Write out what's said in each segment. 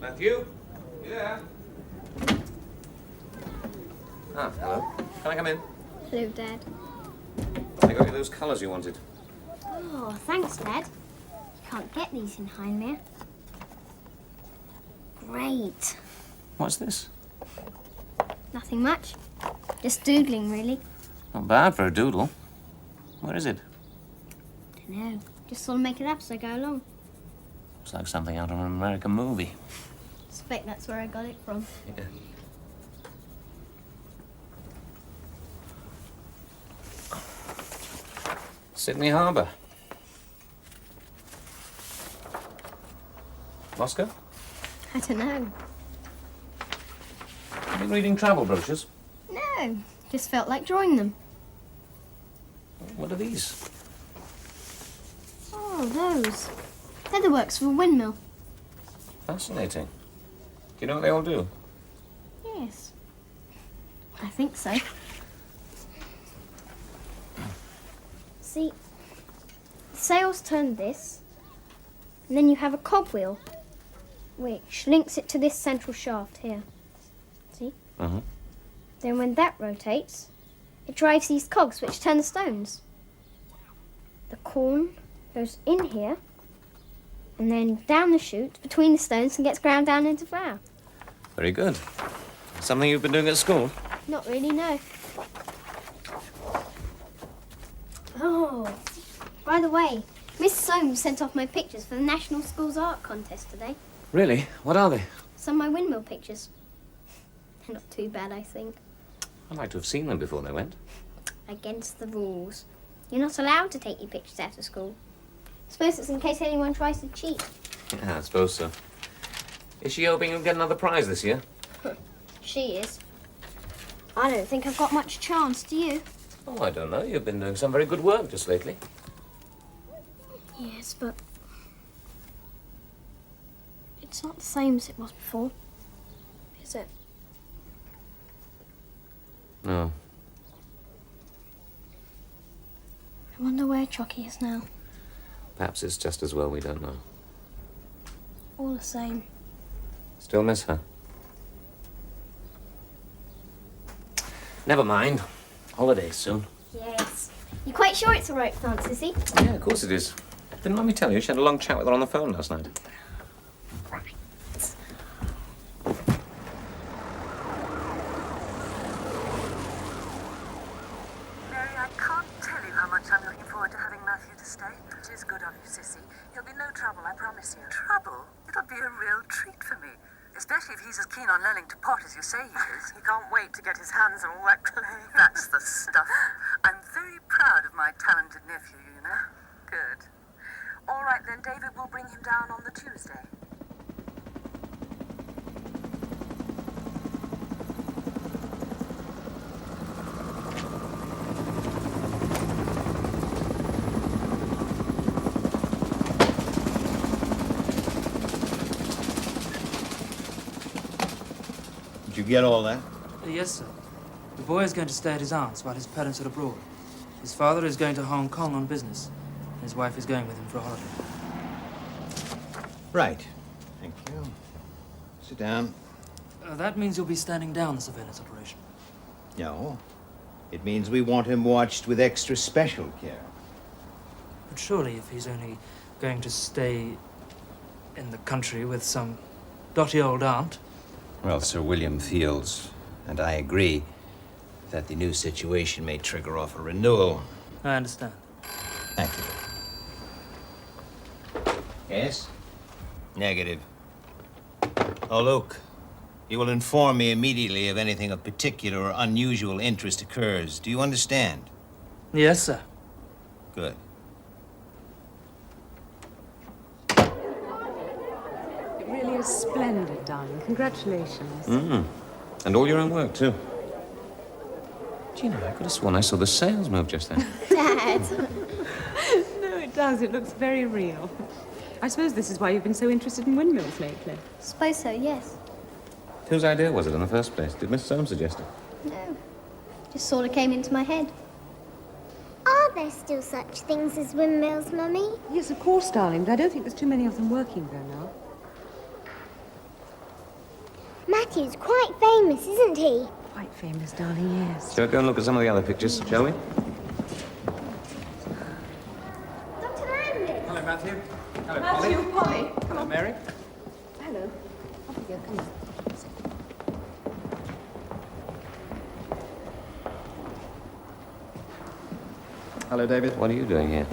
Matthew? You there? Ah, hello. Can I come in? Hello, Dad. I got you those colours you wanted. Oh, thanks, Dad. You can't get these in Hindmere. Great. What's this? Nothing much. Just doodling, really. Not bad for a doodle. Where is it? Dunno. Just sort of make it up as I go along. Looks like something out of an American movie. Suspect that's where I got it from. Yeah. Sydney Harbour. Moscow? I don't know. Have you been reading travel brochures? No. Just felt like drawing them. What are these? Oh, those. They're the works of a windmill. Fascinating. Do you know what they all do? Yes. I think so. See, the sails turn this, and then you have a cogwheel, which links it to this central shaft here. See? Mm-hmm. Then when that rotates, it drives these cogs which turn the stones. The corn goes in here, and then down the chute between the stones and gets ground down into flour. Very good. Something you've been doing at school? Not really, no. Oh, by the way, Miss Soames sent off my pictures for the National Schools Art Contest today. Really? What are they? Some of my windmill pictures. They're not too bad, I think. I'd like to have seen them before they went. Against the rules. You're not allowed to take your pictures out of school. I suppose it's in case anyone tries to cheat. Yeah, I suppose so. Is she hoping you'll get another prize this year? She is. I don't think I've got much chance, do you? Oh, I don't know. You've been doing some very good work just lately. Yes, but it's not the same as it was before, is it? No. I wonder where Choky is now. Perhaps it's just as well we don't know. All the same. Still miss her? Never mind. Holidays soon. Yes. You're quite sure it's a rope dance, is he? Yeah, of course it is. Didn't let me tell you, she had a long chat with her on the phone last night. Right. Mary, I can't tell you how much I'm looking forward to having Matthew to stay. It is good of you, Sissy. He'll be no trouble, I promise you. Trouble? It'll be a real treat for me. Especially if he's as keen on learning to pot as you say he is. He can't wait to get his hands on wet clay. That's the stuff. I'm very proud of my talented nephew, you know. Good. All right, then David will bring him down on the Tuesday. Did you get all that? Yes, sir. The boy is going to stay at his aunt's while his parents are abroad. His father is going to Hong Kong on business. His wife is going with him for a holiday. Right. Thank you. Sit down. That means you'll be standing down the surveillance operation. No. It means we want him watched with extra special care. But surely if he's only going to stay in the country with some dotty old aunt... Well, Sir William feels, and I agree, that the new situation may trigger off a renewal. I understand. Thank you. Yes? Negative. Oh, look. You will inform me immediately if anything of particular or unusual interest occurs. Do you understand? Yes, sir. Good. It really is splendid, darling. Congratulations. And all your own work, too. Do you know, I could have sworn I saw the sails move just then. Dad! No, it does. It looks very real. I suppose this is why you've been so interested in windmills lately. Suppose so, yes. Whose idea was it in the first place? Did Miss Soames suggest it? No. Just sort of came into my head. Are there still such things as windmills, Mummy? Yes, of course, darling, but I don't think there's too many of them working there now. Matthew's quite famous, isn't he? Quite famous, darling, yes. Shall we go and look at some of the other pictures, shall we? Dr. Landis! Hello, Matthew. Hello, Matthew, Polly. Come on, Mary. Hello. Off you go, come on. Hello, David. What are you doing here?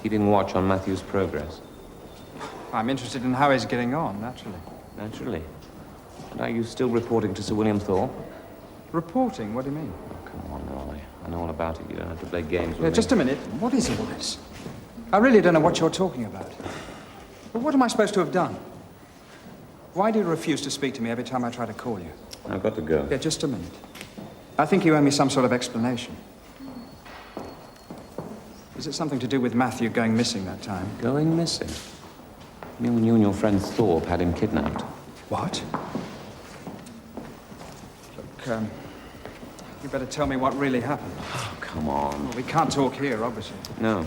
Keeping watch on Matthew's progress. I'm interested in how he's getting on, naturally. Naturally. And are you still reporting to Sir William Thorpe? Reporting? What do you mean? Come on, Roy. I know all about it. You don't have to play games with Yeah, me. just a minute. What is all this? I really don't know what you're talking about. But what am I supposed to have done? Why do you refuse to speak to me every time I try to call you? I've got to go. Yeah, just a minute. I think you owe me some sort of explanation. Is it something to do with Matthew going missing that time? Going missing? You mean when you and your friend Thorpe had him kidnapped? What? Look, you better tell me what really happened. Oh, come on. Well, we can't talk here, obviously. No.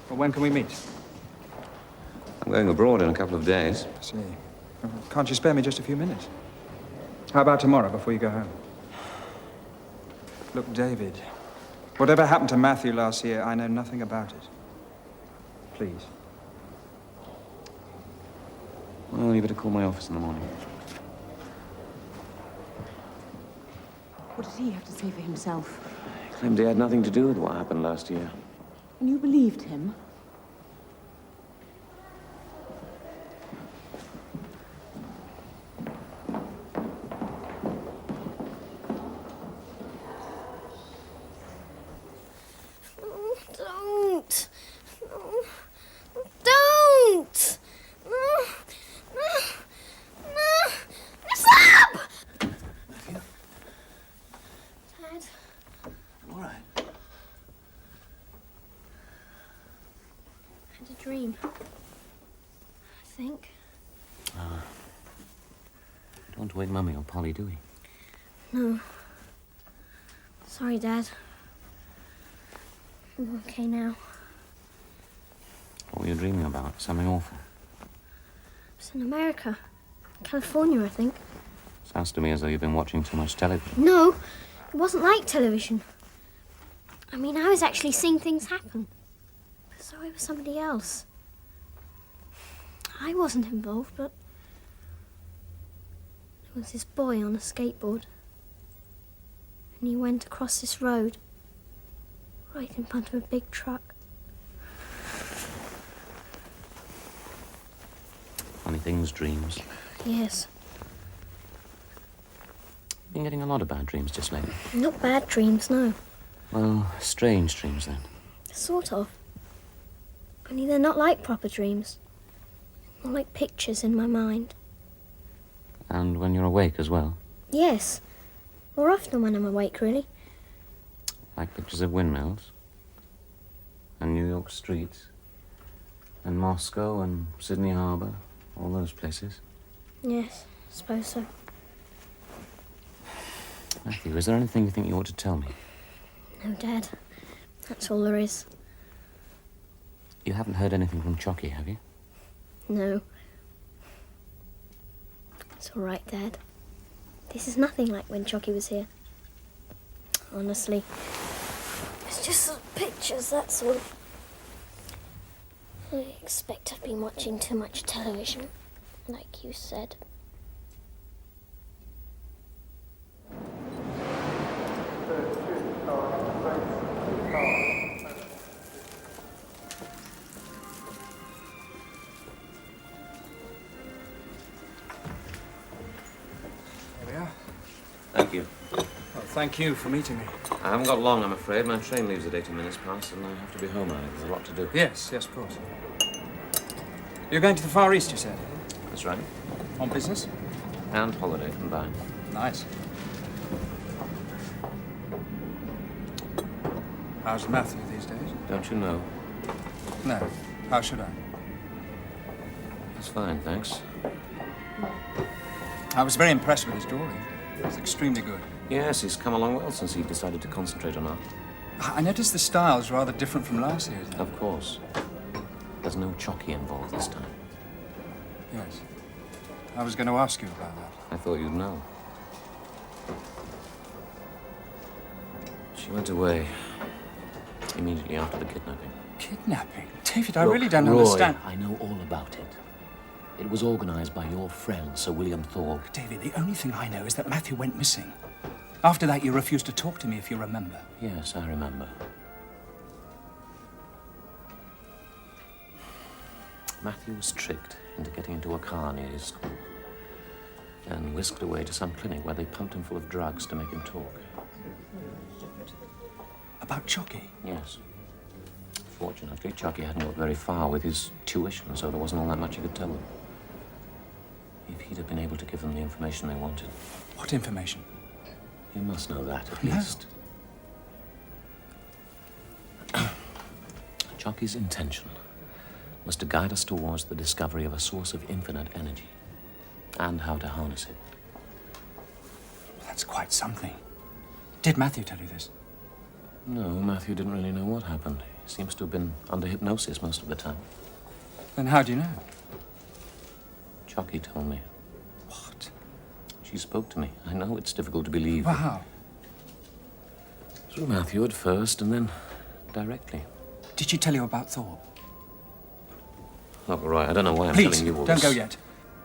Well, when can we meet? I'm going abroad in a couple of days. I see. Well, can't you spare me just a few minutes? How about tomorrow, before you go home? Look, David, whatever happened to Matthew last year, I know nothing about it. Please. Well, you better call my office in the morning. What did he have to say for himself? He claimed he had nothing to do with what happened last year. And you believed him? Don't! Don't! Stop! Dad. All right. I had a dream. I think. Don't want to wake Mummy or Polly, do we? No. Sorry, Dad. I'm okay now. What were you dreaming about? Something awful? It's in America. California, I think. Sounds to me as though you've been watching too much television. No, it wasn't like television. I mean, I was actually seeing things happen. So I was somebody else. I wasn't involved, but there was this boy on a skateboard. And he went across this road, right in front of a big truck. Funny things, dreams. Yes. Been getting a lot of bad dreams just lately. Not bad dreams, no. Well, strange dreams then. Sort of. Only they're not like proper dreams. More like pictures in my mind. And when you're awake as well. Yes. More often when I'm awake, really. Like pictures of windmills. And New York streets. And Moscow and Sydney Harbour. All those places. Yes, I suppose so. Matthew, is there anything you think you ought to tell me? No, Dad. That's all there is. You haven't heard anything from Choky, have you? No. It's all right, Dad. This is nothing like when Choky was here. Honestly. It's just sort of pictures, that's all. I expect I've been watching too much television, like you said. Here we are. Thank you. Well, thank you for meeting me. I haven't got long, I'm afraid. My train leaves at 80 minutes past, and I have to be home early. There's a lot to do. Yes, of course. You're going to the Far East, you said? That's right. On business? And holiday combined. Nice. How's Matthew these days? Don't you know? No. How should I? He's fine, thanks. I was very impressed with his drawing. It's extremely good. Yes, he's come along well since he decided to concentrate on art. I noticed the style's rather different from last year's. Of course. There's no Choky involved this time. Yes. I was going to ask you about that. I thought you'd know. She went away immediately after the kidnapping. Kidnapping? David, I Look, really don't Roy, understand. I know all about it. It was organized by your friend, Sir William Thorpe. David, the only thing I know is that Matthew went missing. After that, you refused to talk to me, if you remember. Yes, I remember. Matthew was tricked into getting into a car near his school and whisked away to some clinic where they pumped him full of drugs to make him talk. About Choky? Yes. Fortunately, Choky hadn't got very far with his tuition, so there wasn't all that much he could tell them. If he'd have been able to give them the information they wanted. What information? You must know that, at No. least. Choky's intention was to guide us towards the discovery of a source of infinite energy and how to harness it. Well, that's quite something. Did Matthew tell you this? No, Matthew didn't really know what happened. He seems to have been under hypnosis most of the time. Then how do you know? Choky told me. What? She spoke to me. I know it's difficult to believe. Well, how? Through Matthew at first, and then directly. Did she tell you about Thorpe? Oh, right. I don't know why I'm Please, telling you all don't this. go yet.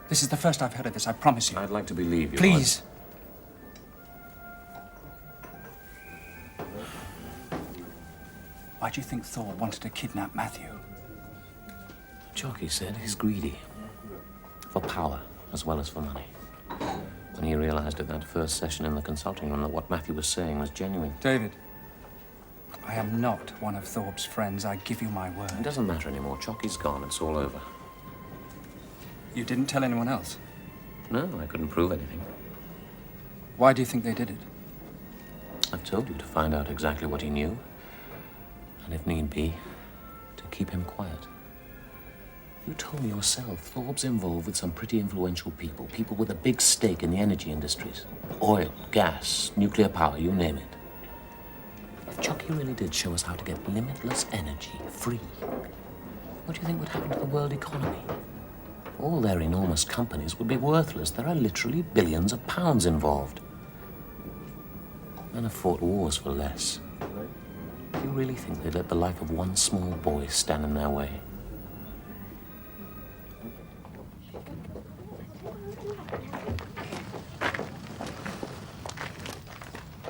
This is the first I've heard of this, I promise you. I'd like to believe you. Please. Why do you think Thorpe wanted to kidnap Matthew? Choky said he's greedy. For power, as well as for money. When he realized at that first session in the consulting room that what Matthew was saying was genuine. David, I am not one of Thorpe's friends. I give you my It word. doesn't matter anymore. Choky's gone. It's all over. You didn't tell anyone else? No, I couldn't prove anything. Why do you think they did it? I've told you to find out exactly what he knew. And if need be, to keep him quiet. You told me yourself, Thorpe's involved with some pretty influential people. People with a big stake in the energy industries. Oil, gas, nuclear power, you name it. If Choky really did show us how to get limitless energy, free, what do you think would happen to the world economy? All their enormous companies would be worthless. There are literally billions of pounds involved. Men have fought wars for less. Do you really think they'd let the life of one small boy stand in their way?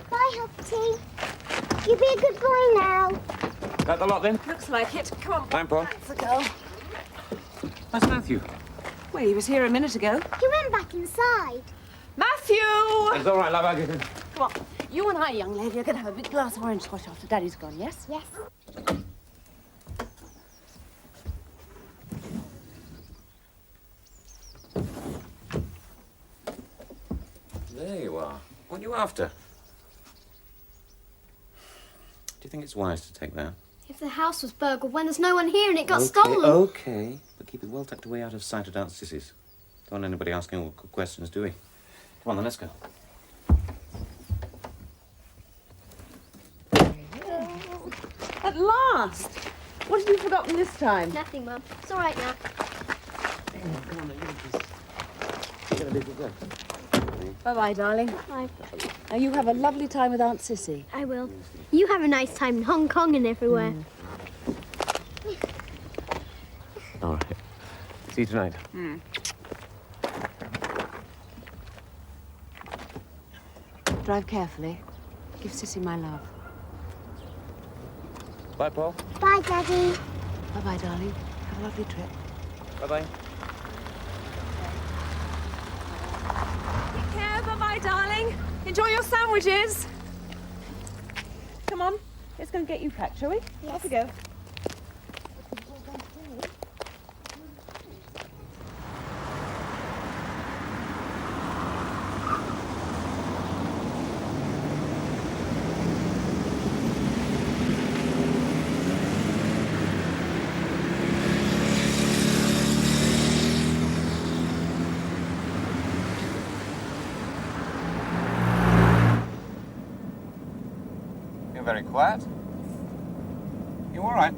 Bye, Humpty. You be a good boy now. That the lot then? Looks like it. Come on. I'm Paul. That's the girl. That's Matthew. Well, he was here a minute ago. He went back inside. Matthew! It's all right, love. I'll get in. Come on. You and I, young lady, are going to have a big glass of orange squash after Daddy's gone, yes? Yes. There you are. What are you after? Do you think it's wise to take that? If the house was burgled when there's no one here and it got stolen. Okay. But keep it well tucked away out of sight of Aunt Sissy's. Don't want anybody asking awkward questions, do we? Come on, then, let's go. At last! What have you forgotten this time? Nothing, Mum. It's all right now. Bye-bye, darling. Bye. Now, you have a lovely time with Aunt Sissy. I will. You have a nice time in Hong Kong and everywhere. All right. See you tonight. Drive carefully. Give Sissy my love. Bye, Paul. Bye, Daddy. Bye-bye, darling. Have a lovely trip. Bye-bye. Take care. Bye-bye, darling. Enjoy your sandwiches. Come on. Let's go and get you packed, shall we? Yes. Off we go. You're very quiet. You all right?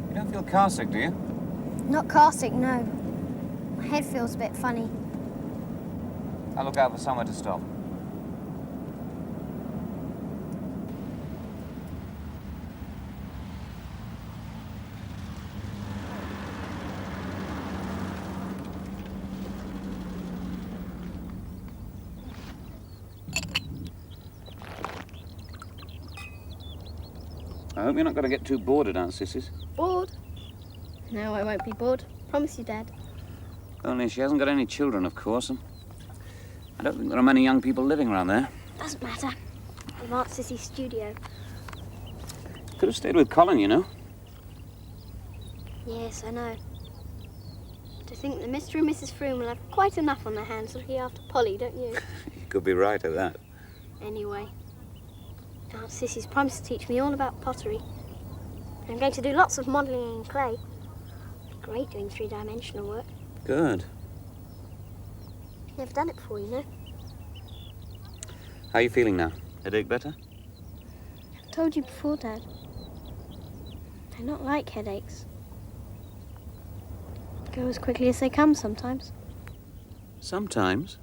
You don't feel car sick, do you? Not car sick, no. My head feels a bit funny. I'll look out for somewhere to stop. I hope you're not going to get too bored at Aunt Sissy's. Bored? No, I won't be bored. Promise you, Dad. Only she hasn't got any children, of course. And I don't think there are many young people living around there. Doesn't matter. I'm Aunt Sissy's studio. Could have stayed with Colin, you know. Yes, I know. To think that Mr. and Mrs. Froome will have quite enough on their hands looking after Polly, don't you? You could be right at that. Anyway, Aunt Sissy's promised to teach me all about pottery. I'm going to do lots of modelling in clay. Great doing three-dimensional work. Good. Never done it before, you know. How are you feeling now? Headache better? I've told you before, Dad. I not like headaches. They go as quickly as they come sometimes. Sometimes?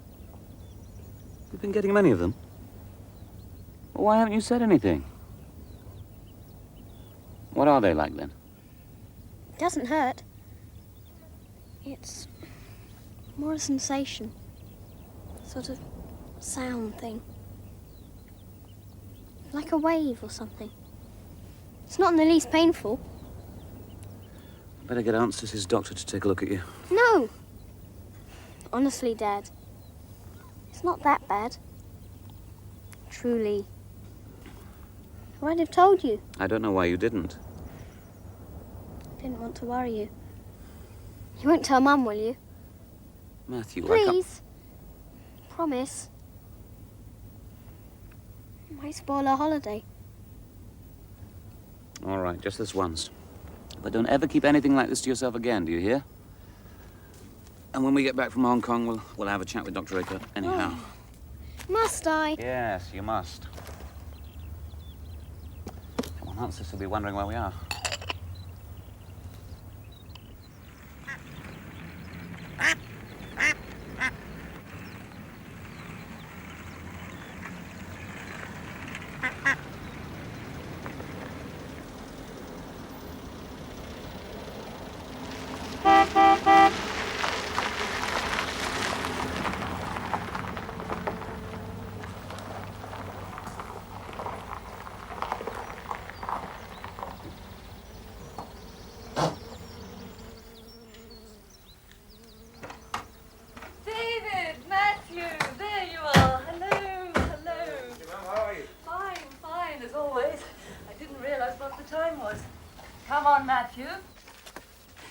You've been getting many of them? Well, why haven't you said anything? What are they like, then? It doesn't hurt. It's more a sensation. Sort of sound thing. Like a wave or something. It's not in the least painful. Better get Aunt Sissy's doctor to take a look at you. No! Honestly, Dad. It's not that bad. Truly. I'd have told you. I don't know why you didn't. I didn't want to worry you. You won't tell Mum, will you? Matthew, I can't... Please. Promise. It might spoil our holiday. All right, just this once. But don't ever keep anything like this to yourself again, do you hear? And when we get back from Hong Kong, we'll have a chat with Dr. Aker anyhow. Oh. Must I? Yes, you must. Come on, Aunt Sis will be wondering where we are.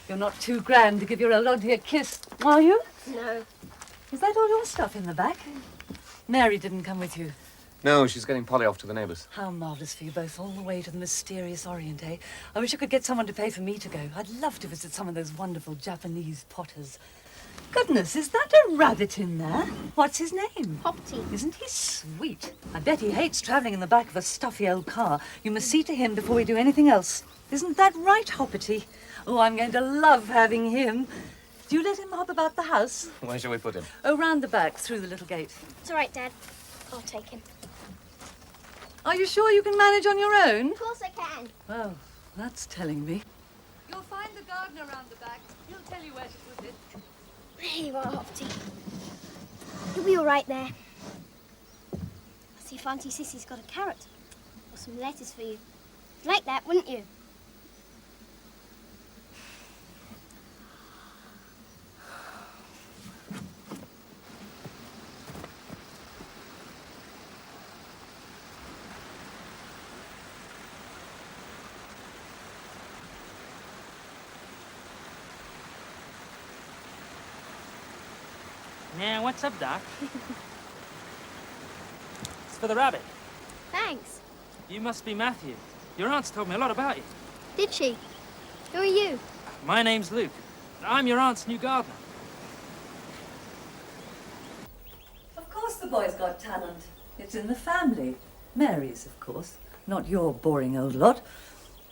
You're not too grand to give your old auntie a kiss, are you? No. Is that all your stuff in the back? Mary didn't come with you. No, she's getting Polly off to the neighbours. How marvellous for you both, all the way to the mysterious Orient, eh? I wish I could get someone to pay for me to go. I'd love to visit some of those wonderful Japanese potters. Goodness, is that a rabbit in there? What's his name? Hoppity. Isn't he sweet? I bet he hates travelling in the back of a stuffy old car. You must see to him before we do anything else. Isn't that right, Hoppity? Oh, I'm going to love having him. Do you let him hop about the house? Where shall we put him? Oh, round the back, through the little gate. It's all right, Dad. I'll take him. Are you sure you can manage on your own? Of course I can. Oh, that's telling me. You'll find the gardener round the back. He'll tell you where to put it. There you are, Hoppity. You'll be all right there. I'll see if Auntie Sissy's got a carrot or some lettuce for you. You'd like that, wouldn't you? Yeah, what's up, Doc? It's for the rabbit. Thanks. You must be Matthew. Your aunt's told me a lot about you. Did she? Who are you? My name's Luke. I'm your aunt's new gardener. Of course the boy's got talent. It's in the family. Mary's, of course. Not your boring old lot.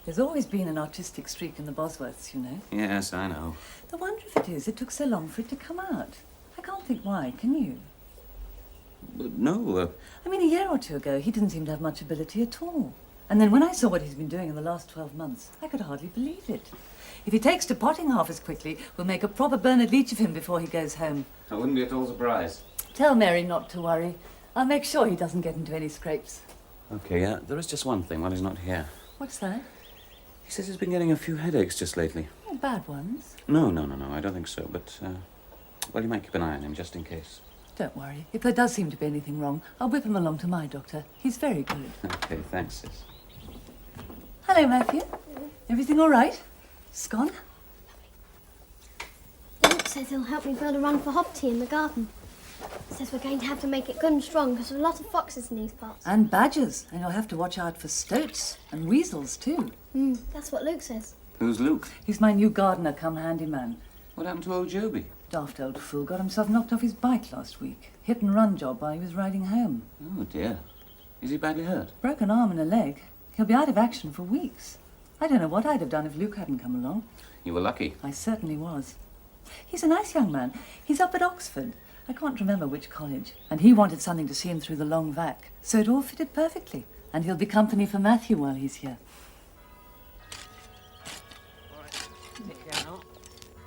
There's always been an artistic streak in the Bosworths, you know. Yes, I know. The wonder of it is, it took so long for it to come out. I can't think why, can you? No, I mean, a year or two ago, he didn't seem to have much ability at all. And then when I saw what he's been doing in the last 12 months, I could hardly believe it. If he takes to potting half as quickly, we'll make a proper Bernard Leach of him before he goes home. I wouldn't be at all surprised. Tell Mary not to worry. I'll make sure he doesn't get into any scrapes. Okay, yeah, there is just one thing while he's not here. What's that? He says he's been getting a few headaches just lately. Oh, bad ones. No, I don't think so, but, well, you might keep an eye on him just in case. Don't worry. If there does seem to be anything wrong, I'll whip him along to my doctor. He's very good. Okay, thanks, sis. Hello, Matthew. Everything all right? Scone? Luke says he'll help me build a run for hop tea in the garden. Says we're going to have to make it good and strong because there are a lot of foxes in these parts. And badgers. And you'll have to watch out for stoats and weasels, too. That's what Luke says. Who's Luke? He's my new gardener come handyman. What happened to old Joby? Daft old fool got himself knocked off his bike last week. Hit and run job while he was riding home. Oh, dear. Is he badly hurt? Broken arm and a leg. He'll be out of action for weeks. I don't know what I'd have done if Luke hadn't come along. You were lucky. I certainly was. He's a nice young man. He's up at Oxford. I can't remember which college. And he wanted something to see him through the long vac. So it all fitted perfectly. And he'll be company for Matthew while he's here. All right. Take care now.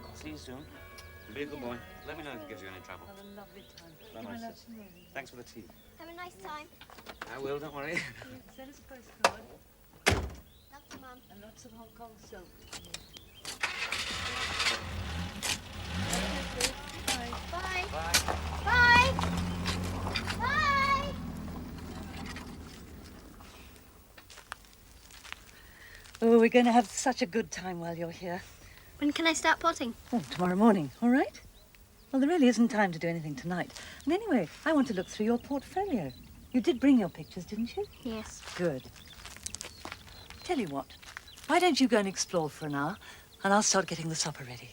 I'll see you soon. Be a good boy. Let me know if it gives you any trouble. Have a lovely time. Bye-bye, sis. Thanks for the tea. Have a nice time. I will, don't worry. Send us a postcard. Love you, Mum. And lots of Hong Kong silk. Bye. Bye. Bye. Bye. Oh, we're going to have such a good time while you're here. When can I start potting? Oh, tomorrow morning, all right? Well, there really isn't time to do anything tonight. And anyway, I want to look through your portfolio. You did bring your pictures, didn't you? Yes. Good. Tell you what, why don't you go and explore for an hour, and I'll start getting the supper ready.